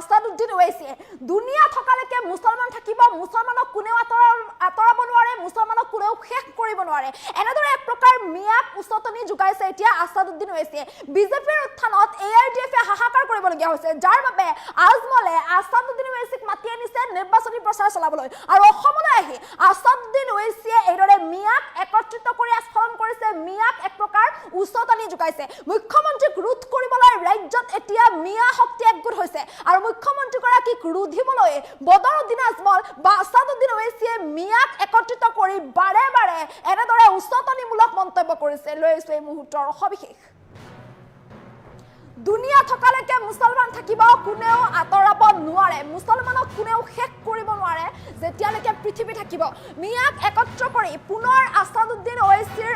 আসাদুদ্দিন ওৱেইছিয়ে দুনিয়া থকালৈকে মুছলমান থাকিব, মুছলমানক কোনেও আঁতৰাব নোৱাৰে, মুছলমানক কোনেও শেষ কৰিব নোৱাৰে। এনেদৰে এক প্ৰকাৰ মিয়াক উচতনি যোগাইছে এতিয়া আসাদুদ্দিন ওৱেইছিয়ে। বিজেপিৰ উত্থানত ARDF হাহাকাৰ কৰিবলগীয়া হৈছে, যাৰ বাবে আজমলে আসাদুদ্দিন ওৱেইছিক মাতি আনিছে নিৰ্বাচনী প্ৰচাৰ চলাবলৈ। আৰু অসমলৈ আহি আসাদুদ্দিন ওৱেইছিয়ে এইদৰে মিয়াক একত্ৰিত কৰি আস্ফালন কৰিছে, মিয়াক এক প্ৰকাৰ উচতনি যোগাইছে। মুখ্যমন্ত্ৰীক ৰোধ কৰিবলৈ ৰাজ্যত এতিয়া মিয়া শক্তি একগোট হৈছে আৰু মুখ্যমন্ত্ৰীগৰাকীক ৰোধিবলৈ বদৰুদ্দিন আজমল বা আসাদুদ্দিন ওৱেইছিয়ে মিয়াক একত্ৰিত কৰি বাৰে বাৰে এনেদৰে উচতনিমূলক মন্তব্য কৰিছে। লৈ আহিছো এই মুহূৰ্তৰ সবিশেষ। দুনিয়া থকালৈকে মুছলমান থাকিব, কোনেও আঁতৰাব নোৱাৰে, মুছলমানক কোনেও শেষ কৰিব নোৱাৰে যেতিয়ালৈকে পৃথিৱী থাকিব। মিয়াক একত্ৰ কৰি পুনৰ আসাদুদ্দিন ওৱেইছিৰ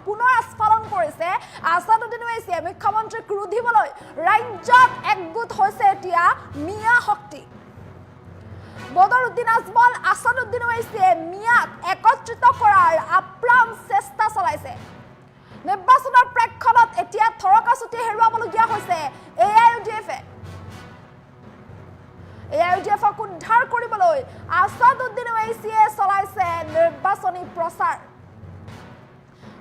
পুনৰ আস্ফালন কৰিছে আসাদুদ্দিন ওৱেইছিয়ে। মুখ্যমন্ত্ৰীক ৰোধিবলৈ ৰাজ্যত একগোট হৈছে এতিয়া মিয়া শক্তি। বদৰুদ্দিন আজমল, আসাদুদ্দিন ওৱেইছিয়ে মিয়াক একত্ৰিত কৰাৰ আপ্ৰাণ চেষ্টা চলাইছে। নিৰ্বাচনৰ প্ৰেক্ষাপটত এতিয়া থৰকাচুটি হেৰুৱাবলগীয়া হৈছে ARDF-ক উদ্ধাৰ কৰিবলৈ আসাদুদ্দিন ওৱেইছিয়ে চলাইছে নিৰ্বাচনী প্ৰচাৰ।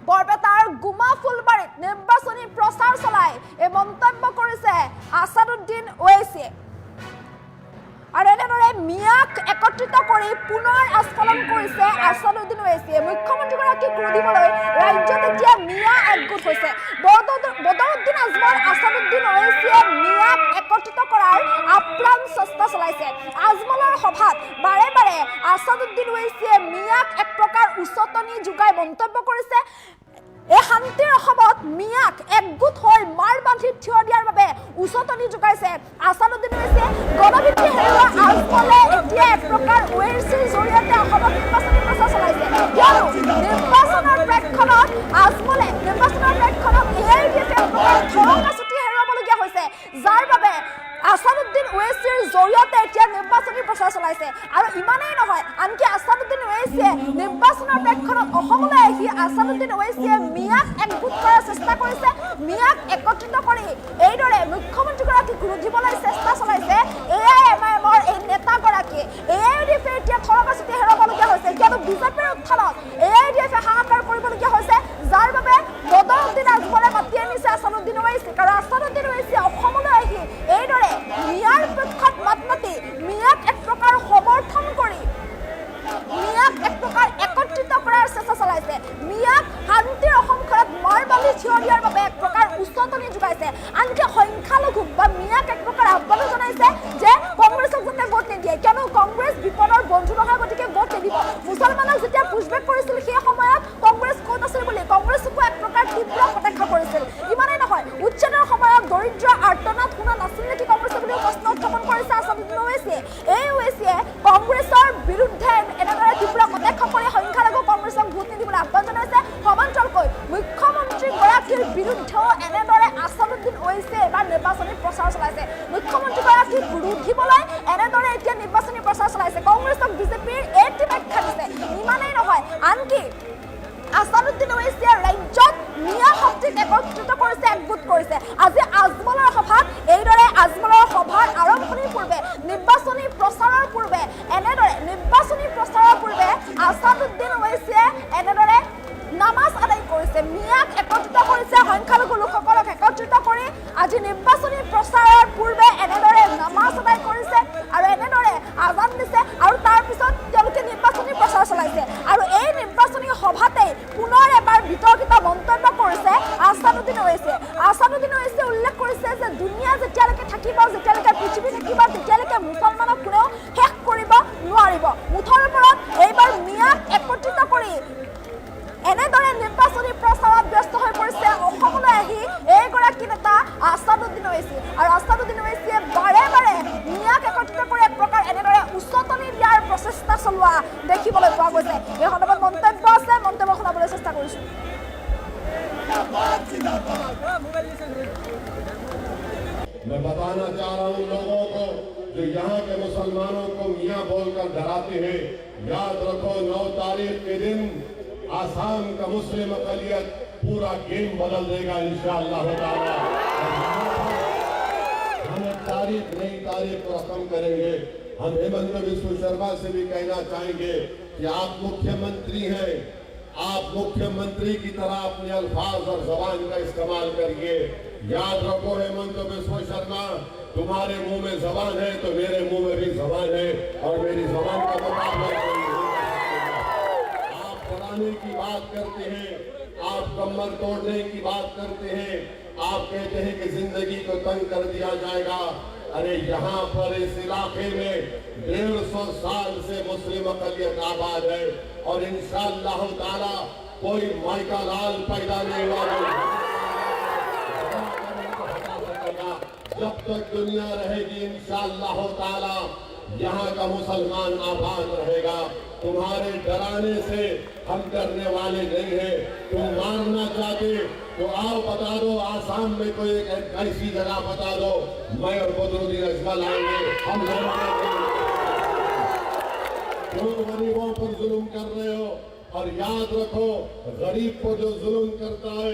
বৰপেটাৰ গুমা ফুলবাৰীত নিৰ্বাচনী প্ৰচাৰ চলাই এই মন্তব্য কৰিছে আসাদুদ্দিন ওৱেইছিয়ে। আৰু এনেদৰে মিয়াক একত্ৰিত কৰি পুনৰ আস্ফালন কৰিছে আসাদুদ্দিন ওৱেইছিয়ে। মুখ্যমন্ত্ৰীগৰাকীক ৰোধিবলৈ ৰাজ্যত এতিয়া মিয়া একগোট হৈছে। বদৰুদ্দিন আজমল, আসাদুদ্দিন ওৱেইছিয়ে মিয়াক একত্ৰিত কৰাৰ আপ্ৰাণ চেষ্টা চলাইছে। আজমলৰ সভাত বাৰে বাৰে আসাদুদ্দিন ওৱেইছিয়ে মিয়াক এক প্ৰকাৰ উচতনি যোগাই মন্তব্য কৰিছে। এই শান্তিৰ অসমত মিয়াক একগোট হৈ মাৰ বান্ধি থিয় দিয়াৰ বাবে উচতনি যোগাইছে আসাদুদ্দিন ওৱেইছিয়ে। গণভিত্তি হেৰুৱা আজমলে এতিয়া এক প্ৰকাৰ ওৱেইছিৰ জৰিয়তে অসমত নিৰ্বাচনী প্ৰচাৰ চলাইছে। কিয়নো নিৰ্বাচনৰ প্ৰেক্ষাপটত আজমলে ARDF থৰকাচুটি হেৰুৱাবলগীয়া হৈছে, যাৰ বাবে আসাদুদ্দিন ওৱেইছিৰ জৰিয়তে এতিয়া নিৰ্বাচনী প্ৰচাৰ চলাইছে। আৰু ইমানেই নহয়, আনকি আসাদুদ্দিন ওৱেইছিয়ে নিৰ্বাচনৰ প্ৰেক্ষাপটত অসমলৈ আহি আসাদুদ্দিন ওৱেইছিয়ে মিয়াক একগোট কৰাৰ চেষ্টা কৰিছে। মিয়াক একত্ৰিত কৰি এইদৰে মুখ্যমন্ত্ৰীগৰাকীক ৰোধিবলৈ চেষ্টা চলাইছে AIMIMৰ এই নেতাগৰাকীয়ে। ARDF এতিয়া থৰকাচুটি হেৰুৱাবলগীয়া হৈছে, কিয়নো বিজেপিৰ উত্থানত ARDF হাহাকাৰ কৰিবলগীয়া হৈছে, যাৰ বাবে বদৰুদ্দিন আজমলে মাতি আনিছে আসাদুদ্দিন ওৱেইছিক। আৰু আসাদুদ্দিন ওৱেইছিয়ে অসমলৈ আহি এইদৰে মিয়াৰ পক্ষত মাত মাতি মিয়াক এক প্ৰকাৰ সমৰ্থন কৰি মিয়াক এক প্ৰকাৰ একত্ৰিত কৰাৰ চেষ্টা চলাইছে। মিয়াক শান্তিৰ অসমখনত মাৰ বান্ধি থিয় দিয়াৰ বাবে এক প্ৰকাৰ উচতনি যোগাইছে। আনকি সংখ্যালঘুক বা মিয়াক এক প্ৰকাৰ আহ্বানো জনাইছে যে কংগ্ৰেছক যাতে ভোট নিদিয়ে, কিয়নো কংগ্ৰেছ বিপদৰ বন্ধু নহয়, গতিকে ভোট নিদিব। মুছলমানক যেতিয়া পুছবেক কৰিছিল সেই সময়ত কংগ্ৰেছ ক'ত আছিল বুলি কংগ্ৰেছকো এক প্ৰকাৰ তীব্ৰ কটাক্ষ কৰিছিল। ইমানেই নহয়, উচ্ছেদৰ সময়ত দৰিদ্ৰ আৰ্তনাদ শুনা নাছিল নেকি কংগ্ৰেছে বুলিও প্ৰশ্ন উত্থাপন কৰিছে আসাদুদ্দিন ওৱেইছিয়ে। এই ওৱেইছিয়ে কংগ্ৰেছৰ বিৰুদ্ধে এনেদৰে তীব্ৰ কটাক্ষ কৰি সংখ্যালঘু কংগ্ৰেছক ভোট নিদিবলৈ আহ্বান জনাইছে। সমান্তৰালকৈ মুখ্যমন্ত্ৰীগৰাকীৰ বিৰুদ্ধেও এনেদৰে আসাদুদ্দিন ওৱেইছিয়ে এবাৰ নিৰ্বাচনী প্ৰচাৰ চলাইছে। মুখ্যমন্ত্ৰীগৰাকীক ৰোধিবলৈ এনেদৰে এতিয়া নিৰ্বাচনী প্ৰচাৰ চলাইছে। কংগ্ৰেছক বিজেপিৰ এইটি ব্যাখ্যা দিছে। ইমানেই নহয়, আনকি আসাদুদ্দিন ওৱেইছিয়ে ৰাজ্যত মিয়া শক্তিক একত্ৰিত কৰিছে, একগোট কৰিছে। আজি আজমলৰ সভাত এইদৰে আজমলৰ সভাৰ আৰম্ভণিৰ পূৰ্বে নিৰ্বাচনী প্ৰচাৰৰ পূৰ্বে আসাদুদ্দিন ওৱেইছিয়ে এনেদৰে নামাজ আদায় কৰিছে, মিয়াক একত্ৰিত কৰিছে, সংখ্যালঘু লোকসকলক একত্ৰিত কৰি আজি নিৰ্বাচনী প্ৰচাৰৰ পূৰ্বে এনেদৰে নামাজ আদায় কৰিছে আৰু এনেদৰে আজান দিছে। আৰু তাৰপিছত তেওঁলোকে নিৰ্বাচনী প্ৰচাৰ চলাইছে। আৰু এই নিৰ্বাচনী সভাতেই পুনৰ এবাৰ বিতৰ্কিত মন্তব্য কৰিছে আসাদুদ্দিন ওৱেইছিয়ে। আসাদুদ্দিন ওৱেইছিয়ে উল্লেখ কৰিছে যে দুনিয়া যেতিয়ালৈকে থাকিব, যেতিয়ালৈকে পৃথিৱী থাকিব, তেতিয়ালৈকে মুছলমানক কোনেও শেষ কৰিব নোৱাৰিব। মুঠৰ ওপৰত এইবাৰ মিয়াক একত্ৰিত কৰি এনেদৰে নিৰ্বাচনী প্ৰচাৰত ব্যস্ত হৈ পৰিছে অসমলৈ আহি এইগৰাকী নেতা আসাদুদ্দিন ওৱেইছিয়ে। আৰু আসাদুদ্দিন ওৱেইছিয়ে বাৰে বাৰে মিয়াক একত্ৰিত কৰি এক প্ৰকাৰ এনেদৰে উচতনি দিয়াৰ প্ৰচেষ্টা চলোৱা দেখিবলৈ পোৱা গৈছে। এই সন্দৰ্ভত মন্তব্য আছে, মন্তব্য শুনাবলৈ চেষ্টা কৰিছোঁ। मैं बताना चाह रहा हूं लोगों को जो यहाँ के मुसलमानों को मियाँ बोलकर डराते हैं, याद रखो 9 तारीख के दिन आसाम का मुस्लिम अक़लियत पूरा गेम बदल देगा इंशाअल्लाह ताला। हमें तारीख नहीं तारीख को रकम करेंगे। हम हेमंत बिस्व शर्मा से भी कहना चाहेंगे कि आप मुख्यमंत्री हैं, आप मुख्यमंत्री की तरह अपने अल्फाज और जबान का इस्तेमाल करिए। याद रखो हेमंत बिस्व शर्मा, तुम्हारे मुंह में जबान है तो मेरे मुंह में भी जबान है, और मेरी जबान का मुकाबला कोई नहीं कर सकेगा। आप डराने की बात करते हैं, आप कमर तोड़ने की बात करते हैं, आप कहते हैं कि जिंदगी को तंग कर दिया जाएगा। अरे यहाँ पर इस इलाके में 150 साल से मुस्लिम अक़लियत आबाद है, और इंशाअल्लाह ताला कोई माइका लाल पैदा नहीं हुआ जब तक दुनिया रहेगी। इंशाअल्लाह ताला यहाँ का मुसलमान आबाद रहेगा। तुम्हारे डराने से हम डरने वाले नहीं है। तुम मारना चाहते तो आओ, बता दो आसाम में कोई एक ऐसी जगह बता दो, मैं और बदरुद्दीन अजमल आएंगे, हम क्यों गरीबों पर जुल्म कर रहे हो? और याद रखो, गरीब को जो जुल्म करता है,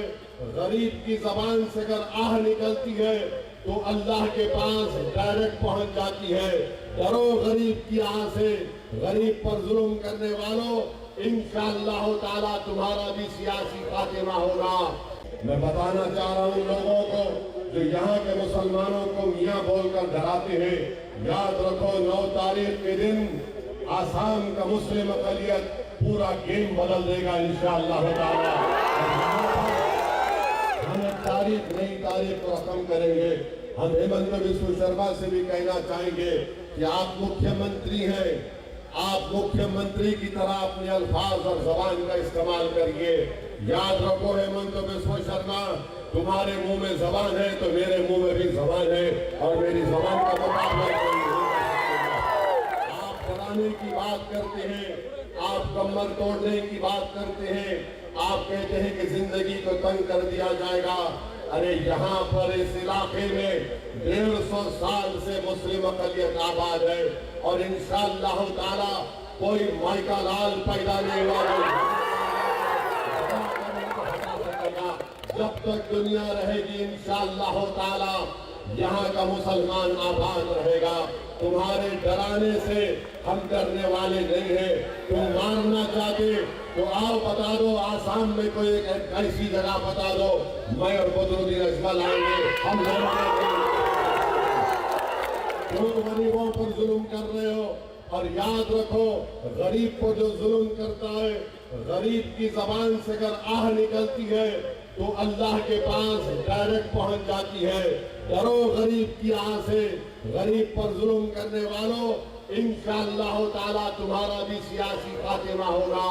गरीब की जबान से अगर आह निकलती है तो अल्लाह के पास डायरेक्ट पहुंच जाती है। डरो गरीब की आह से, गरीब पर जुल्म करने वालों, इंशाअल्लाह ताला तुम्हारा भी सियासी खातिमा होगा। मैं बताना चाह रहा हूँ लोगों को जो यहाँ के मुसलमानों को मियाँ बोलकर डराते हैं, याद रखो 9 तारीख के दिन आसाम का मुस्लिम अक़लियत पूरा गेम बदल देगा इंशाअल्लाह ताला। हम नई तारीख को रकम करेंगे। हम हेमंत बिस्व शर्मा से भी कहना चाहेंगे कि आप मुख्यमंत्री हैं, आप मुख्यमंत्री की तरह अपने अल्फाज और जबान का इस्तेमाल करिए। याद रखो हेमंत बिस्व शर्मा, तुम्हारे मुंह में जबान है तो मेरे मुंह में भी जबान है, और मेरी जबान का मुकाबला कोई नहीं कर सकेगा। आप डराने की बात करते हैं, आप कमर तोड़ने की बात करते हैं, आप कहते हैं कि जिंदगी को तंग कर दिया जाएगा। अरे यहाँ पर इस इलाके में 150 साल से मुस्लिम अक़लियत आबाद है, और इंशाअल्लाह ताला कोई माइका लाल पैदा नहीं हुआ जब तक दुनिया रहेगी। इंशाअल्लाह ताला यहाँ का मुसलमान आबाद रहेगा। तुम्हारे डराने से हम डरने वाले नहीं है। तुम मारना चाहते तो आओ, बता दो आसाम में कोई एक ऐसी जगह बता दो, मैं और बदरुद्दीन अजमल आएंगे, हम क्यों गरीबों पर जुल्म कर रहे हो? और याद रखो, गरीब को जो जुल्म करता है, गरीब की जबान से अगर आह निकलती है तो अल्लाह के पास डायरेक्ट पहुंच जाती है। डरो गरीब की आह से, गरीब पर जुल्म करने वालों, इंशाअल्लाह ताला तुम्हारा भी सियासी खातिमा होगा।